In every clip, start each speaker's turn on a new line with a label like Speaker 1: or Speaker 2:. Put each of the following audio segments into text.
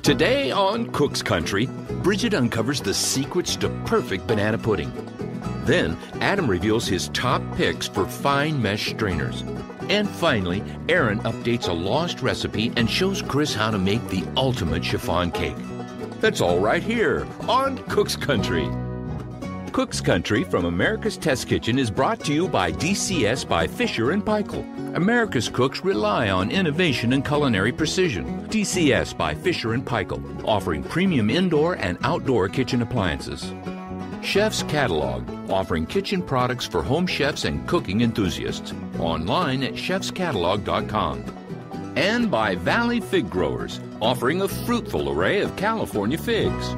Speaker 1: Today on Cook's Country, Bridget uncovers the secrets to perfect banana pudding. Then, Adam reveals his top picks for fine mesh strainers. And finally, Aaron updates a lost recipe and shows Chris how to make the ultimate chiffon cake. That's all right here on Cook's Country. Cook's Country from America's Test Kitchen is brought to you by DCS by Fisher & Paykel. America's cooks rely on innovation and culinary precision. DCS by Fisher & Paykel, offering premium indoor and outdoor kitchen appliances. Chef's Catalog, offering kitchen products for home chefs and cooking enthusiasts. Online at chefscatalog.com. And by Valley Fig Growers, offering a fruitful array of California figs.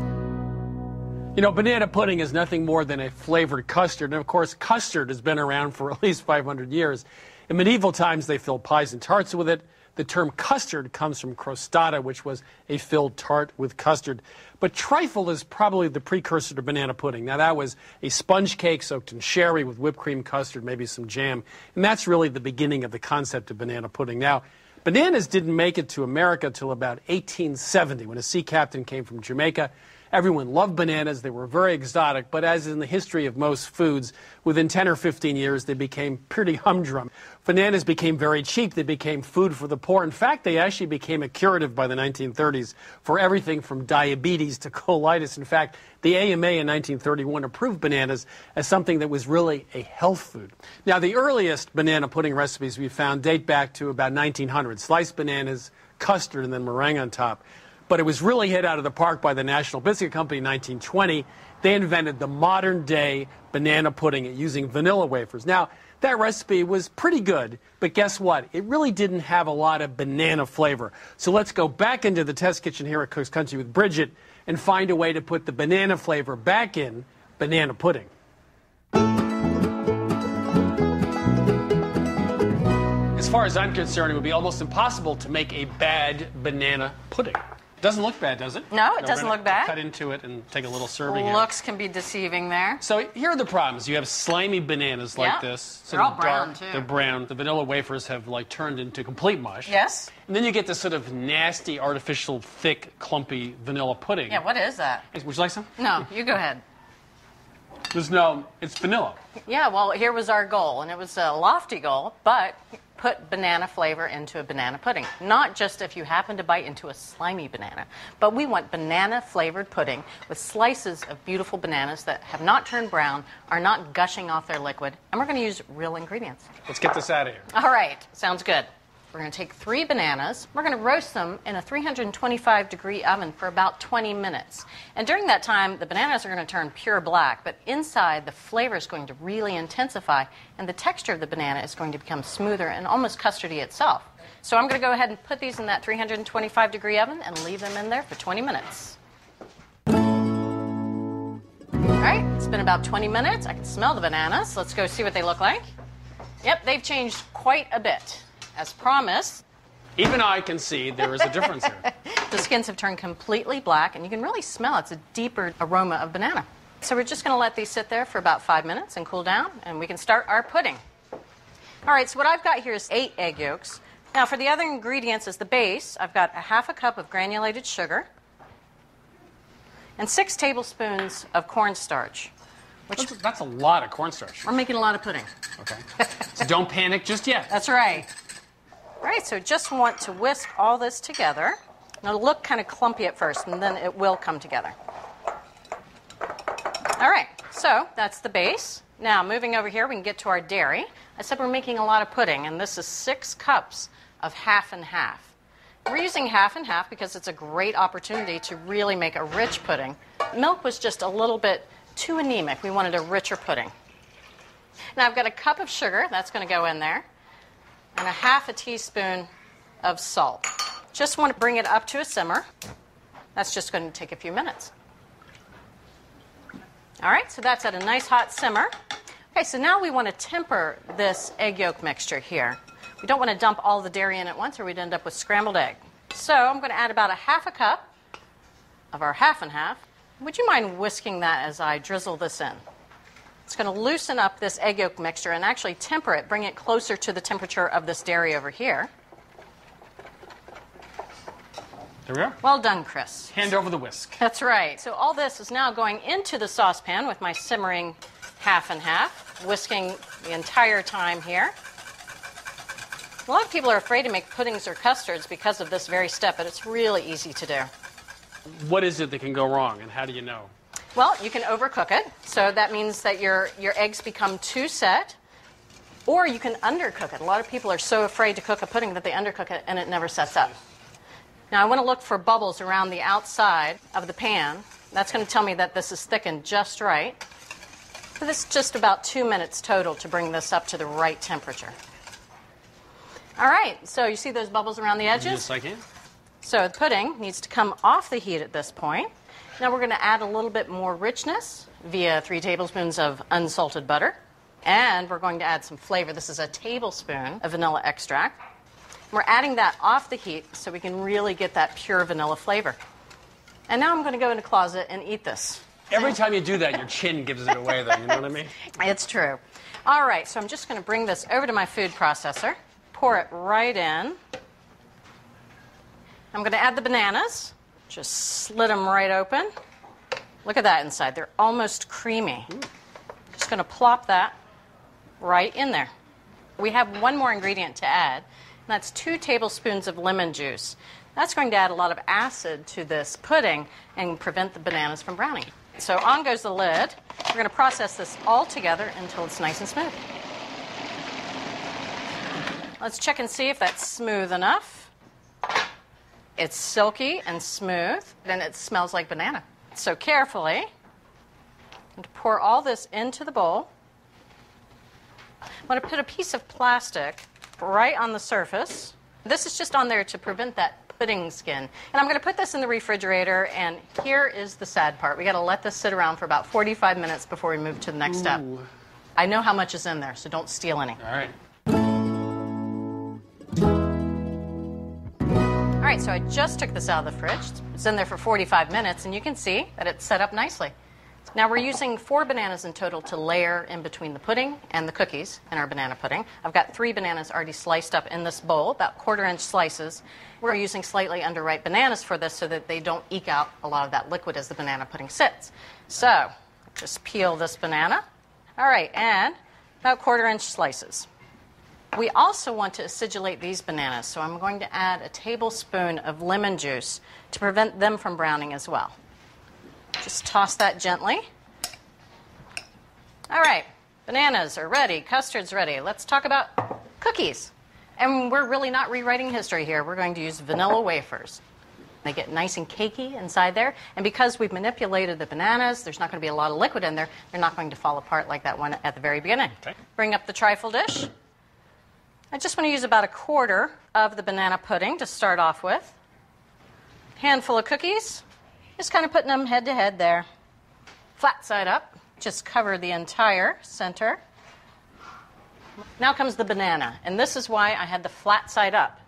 Speaker 2: You know, banana pudding is nothing more than a flavored custard. And, of course, custard has been around for at least 500 years. In medieval times, they filled pies and tarts with it. The term custard comes from crostata, which was a filled tart with custard. But trifle is probably the precursor to banana pudding. Now, that was a sponge cake soaked in sherry with whipped cream, custard, maybe some jam. And that's really the beginning of the concept of banana pudding. Now, bananas didn't make it to America till about 1870, when a sea captain came from Jamaica. Everyone loved bananas. They were very exotic, but as in the history of most foods, within 10 or 15 years, they became pretty humdrum. Bananas became very cheap. They became food for the poor. In fact, they actually became a curative by the 1930s for everything from diabetes to colitis. In fact, the AMA in 1931 approved bananas as something that was really a health food. Now, the earliest banana pudding recipes we found date back to about 1900. Sliced bananas, custard, and then meringue on top. But it was really hit out of the park by the National Biscuit Company in 1920. They invented the modern-day banana pudding using vanilla wafers. Now, that recipe was pretty good, but guess what? It really didn't have a lot of banana flavor. So let's go back into the test kitchen here at Cook's Country with Bridget and find a way to put the banana flavor back in banana pudding. As far as I'm concerned, it would be almost impossible to make a bad banana pudding. Doesn't look bad, does it?
Speaker 3: No, it doesn't look bad.
Speaker 2: Cut into it and take a little serving.
Speaker 3: Looks can be deceiving there.
Speaker 2: So here are the problems. You have slimy bananas like this.
Speaker 3: They're all brown, too.
Speaker 2: They're brown. The vanilla wafers have like turned into complete mush.
Speaker 3: Yes.
Speaker 2: And then you get this sort of nasty, artificial, thick, clumpy vanilla pudding.
Speaker 3: Yeah, what is that?
Speaker 2: Would you like some?
Speaker 3: No, you go ahead.
Speaker 2: It's vanilla.
Speaker 3: Yeah, well, here was our goal, and it was a lofty goal, but put banana flavor into a banana pudding. Not just if you happen to bite into a slimy banana, but we want banana-flavored pudding with slices of beautiful bananas that have not turned brown, are not gushing off their liquid, and we're going to use real ingredients.
Speaker 2: Let's get this out of here.
Speaker 3: All right, sounds good. We're going to take 3 bananas. We're going to roast them in a 325-degree oven for about 20 minutes. And during that time, the bananas are going to turn pure black, but inside, the flavor is going to really intensify, and the texture of the banana is going to become smoother and almost custardy itself. So I'm going to go ahead and put these in that 325-degree oven and leave them in there for 20 minutes. All right, it's been about 20 minutes. I can smell the bananas. Let's go see what they look like. Yep, they've changed quite a bit. As promised.
Speaker 2: Even I can see there is a difference here.
Speaker 3: The skins have turned completely black, and you can really smell it's a deeper aroma of banana. So we're just going to let these sit there for about 5 minutes and cool down, and we can start our pudding. All right, so what I've got here is 8 egg yolks. Now, for the other ingredients as the base, I've got a half a cup of granulated sugar and 6 tablespoons of cornstarch.
Speaker 2: That's a lot of cornstarch.
Speaker 3: We're making a lot of pudding.
Speaker 2: Okay. So don't panic just yet.
Speaker 3: That's right. All right, so just want to whisk all this together. It'll look kind of clumpy at first, and then it will come together. All right, so that's the base. Now, moving over here, we can get to our dairy. I said we're making a lot of pudding, and this is 6 cups of half and half. We're using half and half because it's a great opportunity to really make a rich pudding. Milk was just a little bit too anemic. We wanted a richer pudding. Now, I've got a cup of sugar. That's going to go in there. And a half a teaspoon of salt. Just want to bring it up to a simmer. That's just going to take a few minutes. All right, so that's at a nice hot simmer. Okay, so now we want to temper this egg yolk mixture here. We don't want to dump all the dairy in at once or we'd end up with scrambled egg. So I'm going to add about a half a cup of our half and half. Would you mind whisking that as I drizzle this in? It's going to loosen up this egg yolk mixture and actually temper it, bring it closer to the temperature of this dairy over here.
Speaker 2: There we are.
Speaker 3: Well done, Chris.
Speaker 2: Hand over the whisk.
Speaker 3: That's right. So all this is now going into the saucepan with my simmering half and half, whisking the entire time here. A lot of people are afraid to make puddings or custards because of this very step, but it's really easy to do.
Speaker 2: What is it that can go wrong, and how do you know?
Speaker 3: Well, you can overcook it, so that means that your eggs become too set, or you can undercook it. A lot of people are so afraid to cook a pudding that they undercook it and it never sets up. Now, I want to look for bubbles around the outside of the pan. That's going to tell me that this is thickened just right. So this is just about 2 minutes total to bring this up to the right temperature. All right, so you see those bubbles around the edges?
Speaker 2: Yes, I can.
Speaker 3: So the pudding needs to come off the heat at this point. Now we're going to add a little bit more richness via 3 tablespoons of unsalted butter. And we're going to add some flavor. This is a tablespoon of vanilla extract. We're adding that off the heat so we can really get that pure vanilla flavor. And now I'm going to go in the closet and eat this.
Speaker 2: Every time you do that, your chin gives it away, though. You know what I mean?
Speaker 3: It's true. All right, so I'm just going to bring this over to my food processor, pour it right in. I'm going to add the bananas. Just slit them right open. Look at that inside. They're almost creamy. Just going to plop that right in there. We have one more ingredient to add, and that's 2 tablespoons of lemon juice. That's going to add a lot of acid to this pudding and prevent the bananas from browning. So on goes the lid. We're going to process this all together until it's nice and smooth. Let's check and see if that's smooth enough. It's silky and smooth, and it smells like banana. So carefully, I'm going to pour all this into the bowl. I'm going to put a piece of plastic right on the surface. This is just on there to prevent that pudding skin. And I'm going to put this in the refrigerator, and here is the sad part. We got to let this sit around for about 45 minutes before we move to the next step. I know how much is in there, so don't steal any.
Speaker 2: All right.
Speaker 3: All right, so I just took this out of the fridge. It's in there for 45 minutes, and you can see that it's set up nicely. Now we're using 4 bananas in total to layer in between the pudding and the cookies in our banana pudding. I've got 3 bananas already sliced up in this bowl, about 1/4-inch slices. We're using slightly underripe bananas for this so that they don't eke out a lot of that liquid as the banana pudding sits. So just peel this banana. All right, and about 1/4-inch slices. We also want to acidulate these bananas, so I'm going to add a tablespoon of lemon juice to prevent them from browning as well. Just toss that gently. All right, bananas are ready, custard's ready. Let's talk about cookies. And we're really not rewriting history here. We're going to use vanilla wafers. They get nice and cakey inside there. And because we've manipulated the bananas, there's not going to be a lot of liquid in there. They're not going to fall apart like that one at the very beginning. Okay. Bring up the trifle dish. I just want to use about 1/4 of the banana pudding to start off with. Handful of cookies. Just kind of putting them head to head there. Flat side up. Just cover the entire center. Now comes the banana. And this is why I had the flat side up.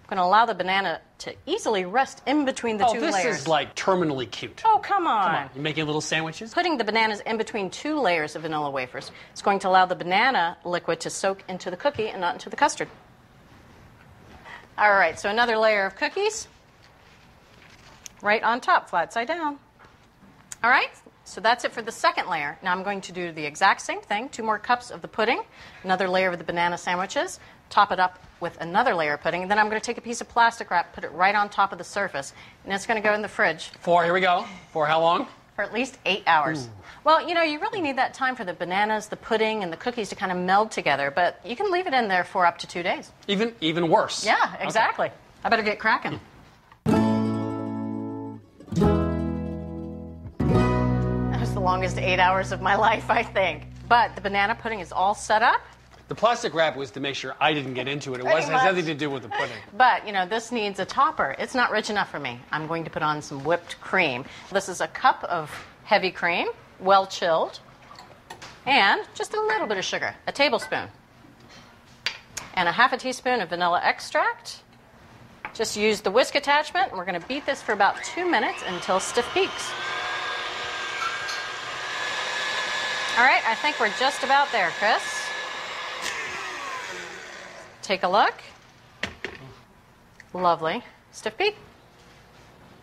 Speaker 3: I'm going to allow the banana to easily rest in between the 2 layers.
Speaker 2: Oh, this is like terminally cute.
Speaker 3: Oh, come on.
Speaker 2: Come on. You're making little sandwiches?
Speaker 3: Putting the bananas in between 2 layers of vanilla wafers is going to allow the banana liquid to soak into the cookie and not into the custard. All right, so another layer of cookies. Right on top, flat side down. All right, so that's it for the second layer. Now I'm going to do the exact same thing. 2 more cups of the pudding, another layer of the banana sandwiches, top it up with another layer of pudding, and then I'm going to take a piece of plastic wrap, put it right on top of the surface, and it's going to go in the fridge.
Speaker 2: Here we go. For how long?
Speaker 3: For at least 8 hours. Ooh. Well, you know, you really need that time for the bananas, the pudding, and the cookies to kind of meld together, but you can leave it in there for up to 2 days.
Speaker 2: Even worse?
Speaker 3: Yeah, exactly. Okay. I better get cracking. That was the longest 8 hours of my life, I think. But the banana pudding is all set up.
Speaker 2: The plastic wrap was to make sure I didn't get into it. It has nothing to do with the pudding.
Speaker 3: But, you know, this needs a topper. It's not rich enough for me. I'm going to put on some whipped cream. This is a cup of heavy cream, well chilled, and just a little bit of sugar, a tablespoon, and 1/2 teaspoon of vanilla extract. Just use the whisk attachment, and we're going to beat this for about 2 minutes until stiff peaks. All right, I think we're just about there, Chris. Take a look. Lovely. Stiff peak.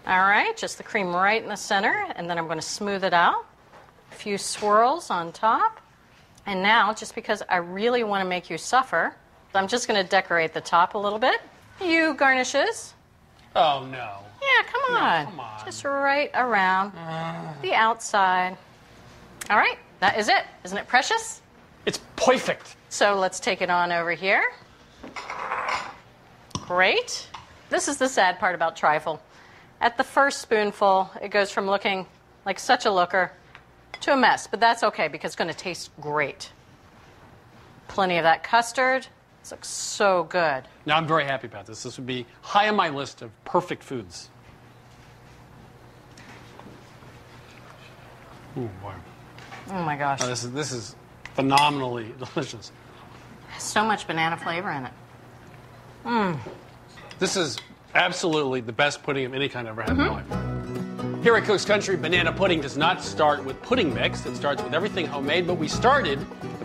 Speaker 3: All right, just the cream right in the center, and then I'm going to smooth it out. A few swirls on top. And now, just because I really want to make you suffer, I'm just going to decorate the top a little bit. A few garnishes.
Speaker 2: Oh, no.
Speaker 3: Yeah, come on.
Speaker 2: No, come on.
Speaker 3: Just right around the outside. All right, that is it. Isn't it precious?
Speaker 2: It's perfect.
Speaker 3: So let's take it on over here. Great. This is the sad part about trifle. At the first spoonful, it goes from looking like such a looker to a mess, but that's okay because it's going to taste great. Plenty of that custard. This looks so good.
Speaker 2: Now, I'm very happy about this. This would be high on my list of perfect foods. Ooh, boy.
Speaker 3: Oh, my gosh.
Speaker 2: Oh, this is phenomenally delicious.
Speaker 3: So much banana flavor in it.
Speaker 2: This is absolutely the best pudding of any kind I've ever had in my life. Here at Cook's Country, banana pudding does not start with pudding mix. It starts with everything homemade, but we started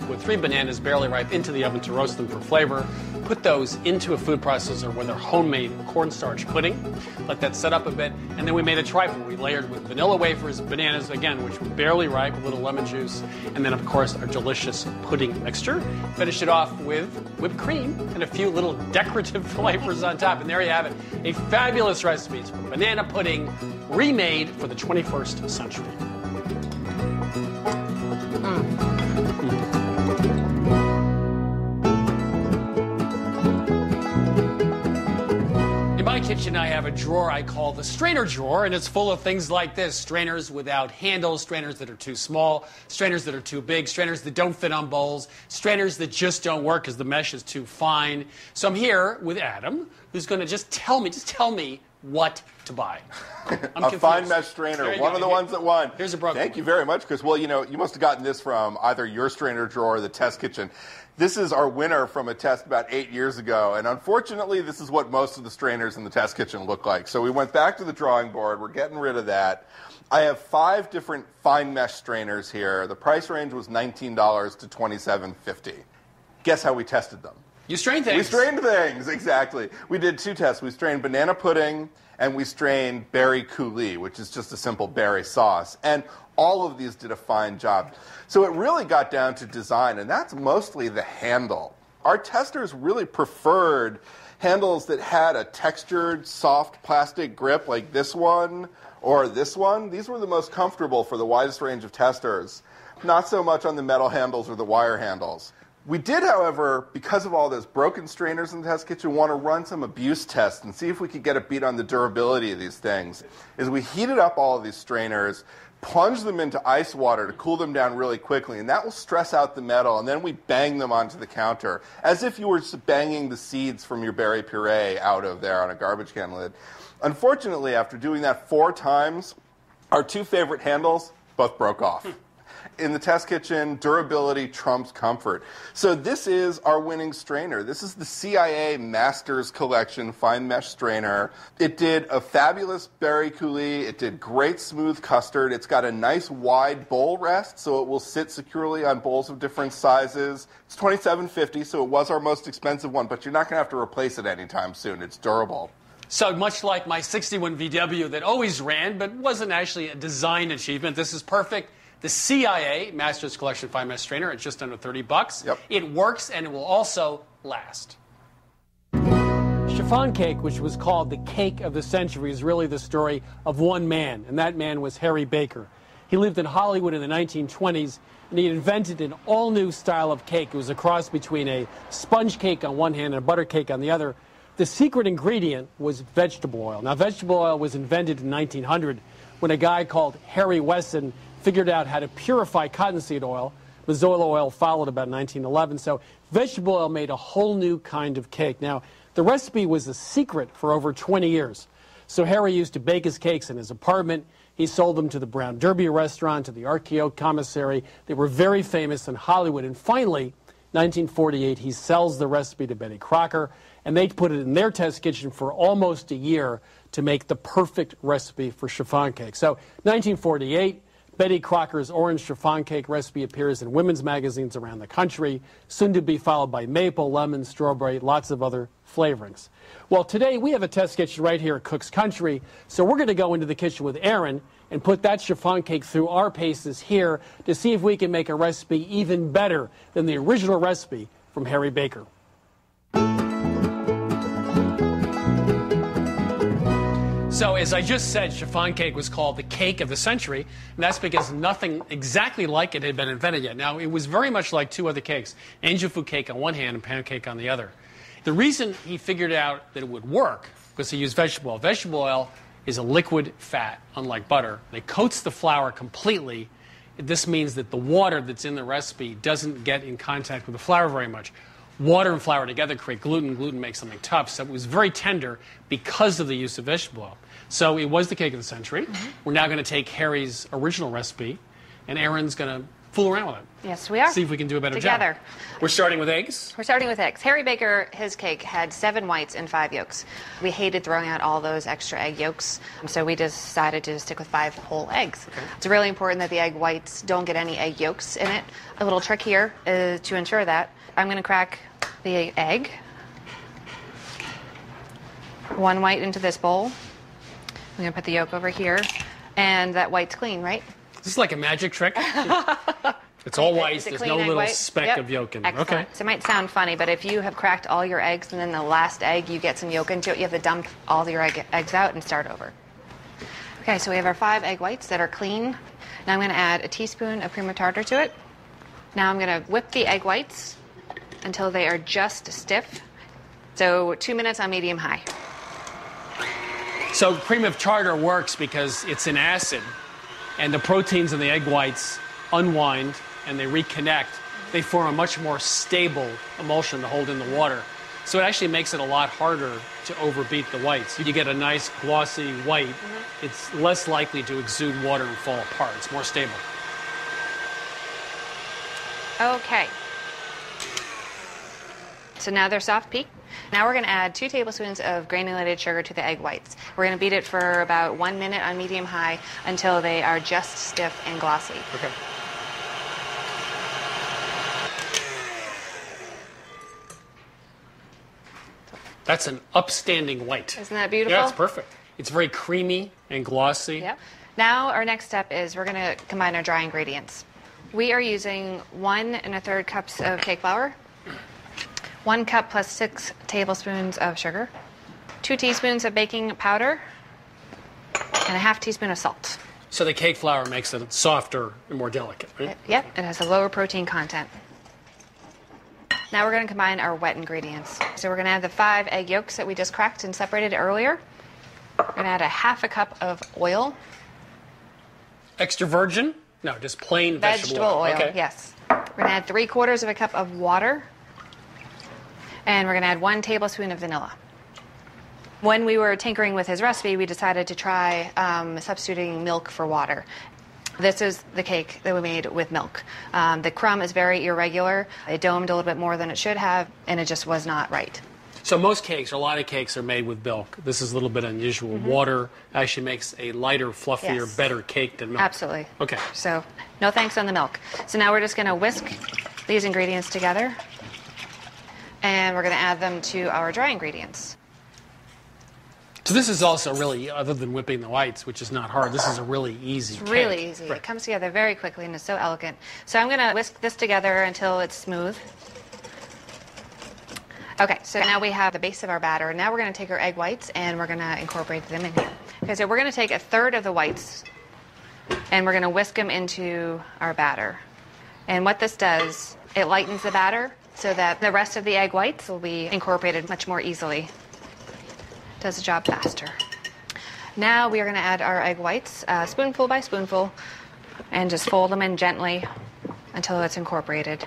Speaker 2: with 3 bananas barely ripe into the oven to roast them for flavor. Put those into a food processor with our homemade cornstarch pudding. Let that set up a bit, and then we made a trifle. We layered with vanilla wafers, bananas, again, which were barely ripe, a little lemon juice, and then, of course, our delicious pudding mixture. Finished it off with whipped cream and a few little decorative flavors on top, and there you have it. A fabulous recipe for banana pudding remade for the 21st century. In my kitchen, I have a drawer I call the strainer drawer, and it's full of things like this. Strainers without handles, strainers that are too small, strainers that are too big, strainers that don't fit on bowls, strainers that just don't work because the mesh is too fine. So I'm here with Adam, who's going to just tell me what to buy.
Speaker 4: A fine mesh strainer, one of the ones that won.
Speaker 2: Here's a broken
Speaker 4: Thank you very much, Chris. Well, you know, you must have gotten this from either your strainer drawer or the test kitchen. This is our winner from a test about 8 years ago, and unfortunately, this is what most of the strainers in the test kitchen look like. So we went back to the drawing board. We're getting rid of that. I have 5 different fine mesh strainers here. The price range was $19 to $27.50. Guess how we tested them?
Speaker 2: You strained things.
Speaker 4: We strained things, exactly. We did 2 tests. We strained banana pudding, and we strained berry coulis, which is just a simple berry sauce. And all of these did a fine job. So it really got down to design, and that's mostly the handle. Our testers really preferred handles that had a textured, soft plastic grip like this one or this one. These were the most comfortable for the widest range of testers, not so much on the metal handles or the wire handles. We did, however, because of all those broken strainers in the test kitchen, want to run some abuse tests and see if we could get a beat on the durability of these things. Is we heated up all of these strainers, plunged them into ice water to cool them down really quickly, and that will stress out the metal, and then we bang them onto the counter, as if you were just banging the seeds from your berry puree out of there on a garbage can lid. Unfortunately, after doing that 4 times, our 2 favorite handles both broke off. In the test kitchen, durability trumps comfort. So this is our winning strainer. This is the CIA Masters Collection Fine Mesh Strainer. It did a fabulous berry coulis. It did great smooth custard. It's got a nice wide bowl rest, so it will sit securely on bowls of different sizes. It's $27.50, so it was our most expensive one, but you're not going to have to replace it anytime soon. It's durable.
Speaker 2: So much like my 61 VW that always ran, but wasn't actually a design achievement, this is perfect. The CIA Masters Collection Fine Mesh Strainer at just under $30.
Speaker 4: Yep.
Speaker 2: It works, and it will also last. Chiffon cake, which was called the cake of the century, is really the story of one man, and that man was Harry Baker. He lived in Hollywood in the 1920s, and he invented an all-new style of cake. It was a cross between a sponge cake on one hand and a butter cake on the other. The secret ingredient was vegetable oil. Now, vegetable oil was invented in 1900 when a guy called Harry Wesson figured out how to purify cottonseed oil. Mazola oil followed about 1911. So vegetable oil made a whole new kind of cake. Now, the recipe was a secret for over 20 years. So Harry used to bake his cakes in his apartment. He sold them to the Brown Derby restaurant, to the RKO commissary. They were very famous in Hollywood. And finally, 1948, he sells the recipe to Betty Crocker, and they put it in their test kitchen for almost a year to make the perfect recipe for chiffon cake. So 1948, Betty Crocker's orange chiffon cake recipe appears in women's magazines around the country, soon to be followed by maple, lemon, strawberry, lots of other flavorings. Well, today we have a test kitchen right here at Cook's Country, so we're going to go into the kitchen with Aaron and put that chiffon cake through our paces here to see if we can make a recipe even better than the original recipe from Harry Baker. So, as I just said, chiffon cake was called the cake of the century, and that's because nothing exactly like it had been invented yet. Now, it was very much like two other cakes, angel food cake on one hand and pound cake on the other. The reason he figured out that it would work was he used vegetable oil. Vegetable oil is a liquid fat, unlike butter. It coats the flour completely. This means that the water that's in the recipe doesn't get in contact with the flour very much. Water and flour together create gluten. Gluten makes something tough, so it was very tender because of the use of vegetable oil. So it was the cake of the century. We're now going to take Harry's original recipe, and Aaron's going to fool around with it.
Speaker 5: Yes, we are.
Speaker 2: See if we can do a better
Speaker 5: Together.
Speaker 2: job. We're starting with eggs.
Speaker 5: We're starting with eggs. Harry Baker, his cake had 7 whites and 5 yolks. We hated throwing out all those extra egg yolks, so we decided to stick with 5 whole eggs.
Speaker 2: Okay.
Speaker 5: It's really important that the egg whites don't get any egg yolks in it. A little trick here is to ensure that I'm going to crack the egg. 1 white into this bowl. I'm going to put the yolk over here, and that white's clean, right?
Speaker 2: This is like a magic trick. It's all white. There's no little
Speaker 5: white
Speaker 2: speck of yolk in it.
Speaker 5: Excellent.
Speaker 2: Okay.
Speaker 5: So it might sound funny, but if you have cracked all your eggs and then the last egg you get some yolk into it, you have to dump all your eggs out and start over. Okay, so we have our 5 egg whites that are clean. Now I'm going to add a teaspoon of cream of tartar to it. Now I'm going to whip the egg whites until they are just stiff. So 2 minutes on medium-high.
Speaker 2: So cream of tartar works because it's an acid, and the proteins in the egg whites unwind and they reconnect. They form a much more stable emulsion to hold in the water. So it actually makes it a lot harder to overbeat the whites. You get a nice glossy white. It's less likely to exude water and fall apart. It's more stable.
Speaker 5: Okay. So now they're soft peaked. Now we're going to add 2 tablespoons of granulated sugar to the egg whites. We're going to beat it for about 1 minute on medium-high until they are just stiff and glossy.
Speaker 2: Okay. That's an upstanding white.
Speaker 5: Isn't that beautiful?
Speaker 2: Yeah, it's perfect. It's very creamy and glossy.
Speaker 5: Yep. Now our next step is we're going to combine our dry ingredients. We are using 1 1/3 cups of cake flour, 1 cup plus 6 tablespoons of sugar, 2 teaspoons of baking powder, and a ½ teaspoon of salt.
Speaker 2: So the cake flour makes it softer and more delicate, right?
Speaker 5: Yep, it has a lower protein content. Now we're going to combine our wet ingredients. So we're going to add the 5 egg yolks that we just cracked and separated earlier. We're going to add a ½ cup of oil.
Speaker 2: Extra virgin? No, just plain vegetable
Speaker 5: oil.
Speaker 2: Okay.
Speaker 5: Yes. We're going to add 3/4 cup of water. And we're going to add 1 tablespoon of vanilla. When we were tinkering with his recipe, we decided to try substituting milk for water. This is the cake that we made with milk. The crumb is very irregular. It domed a little bit more than it should have, and it just was not right.
Speaker 2: So most cakes, or a lot of cakes, are made with milk. This is a little bit unusual. Water actually makes a lighter, fluffier,
Speaker 5: Yes.
Speaker 2: better cake than milk.
Speaker 5: Absolutely.
Speaker 2: Okay.
Speaker 5: So no thanks on the milk. So now we're just going to whisk these ingredients together, and we're going to add them to our dry ingredients.
Speaker 2: So this is also really, other than whipping the whites, which is not hard, this is a really easy cake.
Speaker 5: Really easy.
Speaker 2: Right.
Speaker 5: It comes together very quickly and is so elegant. So I'm going to whisk this together until it's smooth. Okay, so now we have the base of our batter. Now we're going to take our egg whites and we're going to incorporate them in here. Okay, so we're going to take 1/3 of the whites and we're going to whisk them into our batter. And what this does, it lightens the batter so that the rest of the egg whites will be incorporated much more easily. Does the job faster. Now we are going to add our egg whites, spoonful by spoonful, and just fold them in gently until it's incorporated.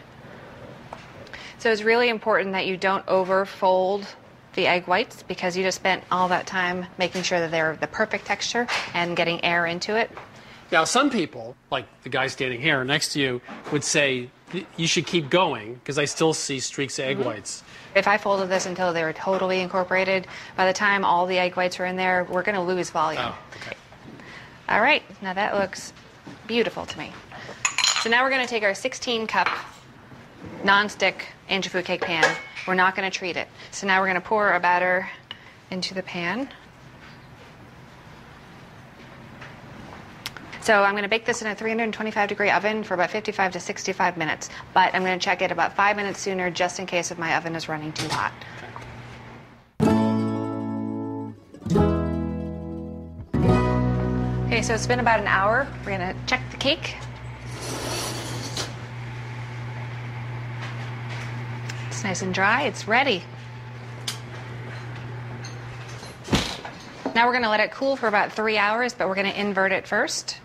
Speaker 5: So it's really important that you don't overfold the egg whites because you just spent all that time making sure that they're the perfect texture and getting air into it.
Speaker 2: Now, some people, like the guy standing here next to you, would say, you should keep going because I still see streaks of egg whites.
Speaker 5: If I folded this until they were totally incorporated, by the time all the egg whites are in there, we're going to lose volume.
Speaker 2: Oh, okay.
Speaker 5: All right, now that looks beautiful to me. So now we're going to take our 16-cup non-stick angel food cake pan. We're not going to treat it. So now we're going to pour our batter into the pan. So I'm going to bake this in a 325-degree oven for about 55 to 65 minutes. But I'm going to check it about 5 minutes sooner just in case if my oven is running too hot. Okay, so it's been about an hour. We're going to check the cake. It's nice and dry. It's ready. Now we're going to let it cool for about 3 hours, but we're going to invert it first.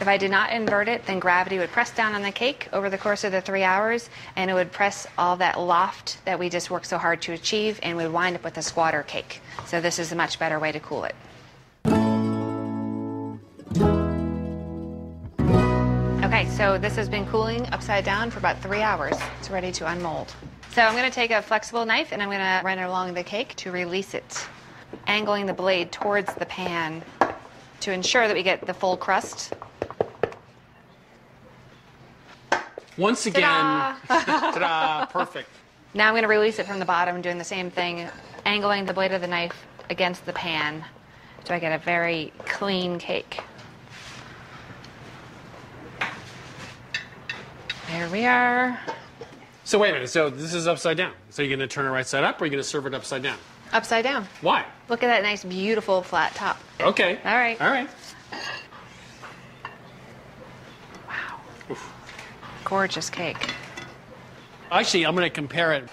Speaker 5: If I did not invert it, then gravity would press down on the cake over the course of the 3 hours, and it would press all that loft that we just worked so hard to achieve, and we'd wind up with a squatter cake. So this is a much better way to cool it. Okay, so this has been cooling upside down for about 3 hours. It's ready to unmold. So I'm going to take a flexible knife and I'm going to run it along the cake to release it, angling the blade towards the pan to ensure that we get the full crust.
Speaker 2: Once again, ta-da, perfect.
Speaker 5: Now I'm going to release it from the bottom, doing the same thing, angling the blade of the knife against the pan so I get a very clean cake. There we are.
Speaker 2: So wait a minute, so this is upside down. So you're going to turn it right side up or are you going to serve it upside down?
Speaker 5: Upside down.
Speaker 2: Why?
Speaker 5: Look at that nice, beautiful flat top.
Speaker 2: Okay.
Speaker 5: All right.
Speaker 2: All right.
Speaker 5: Wow. Oof. Gorgeous cake.
Speaker 2: Actually, I'm going to compare it.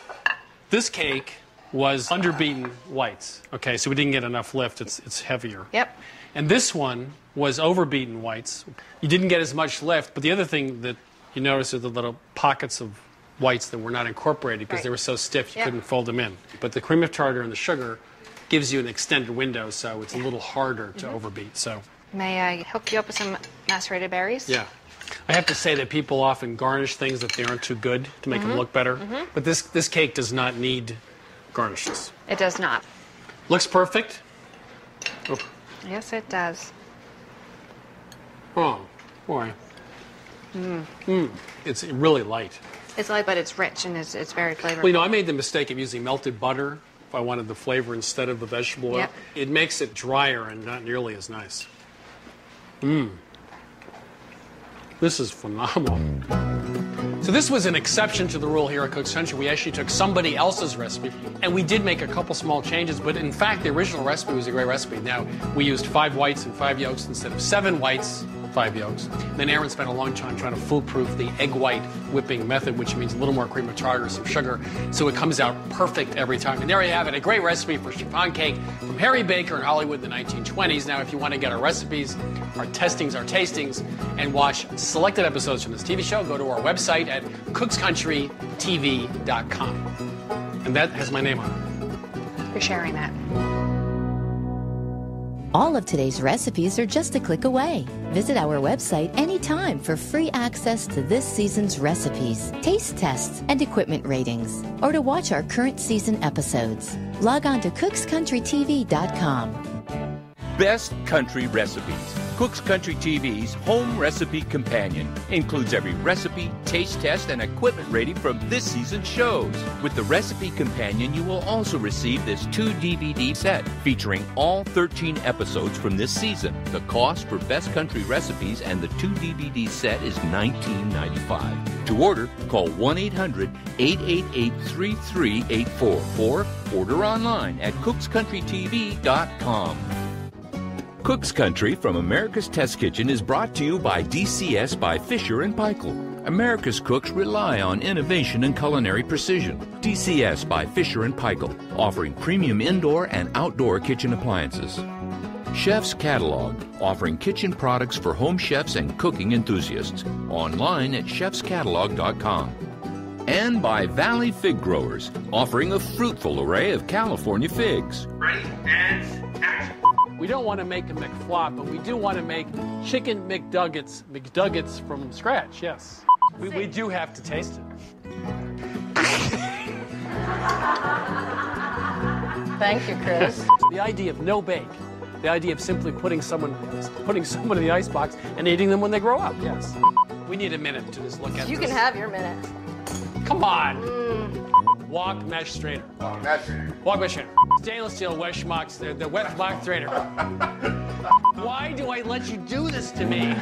Speaker 2: This cake was underbeaten whites. Okay, so we didn't get enough lift. It's heavier.
Speaker 5: Yep.
Speaker 2: And this one was overbeaten whites. You didn't get as much lift, but the other thing that you notice are the little pockets of whites that were not incorporated because they were so stiff you couldn't fold them in. But the cream of tartar and the sugar gives you an extended window, so it's a little harder to overbeat. So
Speaker 5: may I hook you up with some macerated berries?
Speaker 2: Yeah. I have to say that people often garnish things that they aren't too good to make them look better. But this cake does not need garnishes.
Speaker 5: It does not.
Speaker 2: Looks perfect. Oh,
Speaker 5: Yes, it does.
Speaker 2: oh boy. It's really light.
Speaker 5: It's light, but it's rich and it's very flavorful.
Speaker 2: Well, you know, I made the mistake of using melted butter if I wanted the flavor instead of the vegetable oil.
Speaker 5: Yep.
Speaker 2: It makes it drier and not nearly as nice. This is phenomenal. So this was an exception to the rule here at Cook's Country. We actually took somebody else's recipe, and we did make a couple small changes, but in fact, the original recipe was a great recipe. Now, we used 5 whites and 5 yolks instead of 7 whites, 5 yolks. Then Aaron spent a long time trying to foolproof the egg white whipping method, which means a little more cream of tartar, some sugar, so it comes out perfect every time. And there you have it, a great recipe for chiffon cake from Harry Baker in Hollywood in the 1920s. Now, if you want to get our recipes, our testings, our tastings, and watch selected episodes from this TV show, go to our website at cookscountrytv.com. And that has my name on it.
Speaker 5: For sharing that.
Speaker 6: All of today's recipes are just a click away. Visit our website anytime for free access to this season's recipes, taste tests, and equipment ratings, or to watch our current season episodes. Log on to cookscountrytv.com.
Speaker 1: Best Country Recipes. Cook's Country TV's home recipe companion includes every recipe, taste test, and equipment rating from this season's shows. With the recipe companion, you will also receive this 2-DVD set featuring all 13 episodes from this season. The cost for Best Country Recipes and the 2-DVD set is $19.95. To order, call 1-800-888-3384 or order online at cookscountrytv.com. Cook's Country from America's Test Kitchen is brought to you by DCS by Fisher & Paykel. America's cooks rely on innovation and culinary precision. DCS by Fisher & Paykel, offering premium indoor and outdoor kitchen appliances. Chef's Catalog, offering kitchen products for home chefs and cooking enthusiasts. Online at chefscatalog.com. And by Valley Fig Growers, offering a fruitful array of California figs.
Speaker 2: Ready? And action. We don't want to make a McFlop, but we do want to make chicken McDuggets from scratch, yes. We do have to taste it.
Speaker 3: Thank you, Chris.
Speaker 2: The idea of no bake The idea of simply putting someone in the icebox and eating them when they grow up. Yes. We need a minute to just look at this.
Speaker 3: You can have your minute.
Speaker 2: Come on. Walk mesh strainer.
Speaker 4: Walk mesh strainer.
Speaker 2: Walk mesh strainer. Stainless steel wet schmucks, the wet schmuck strainer. Why do I let you do this to me?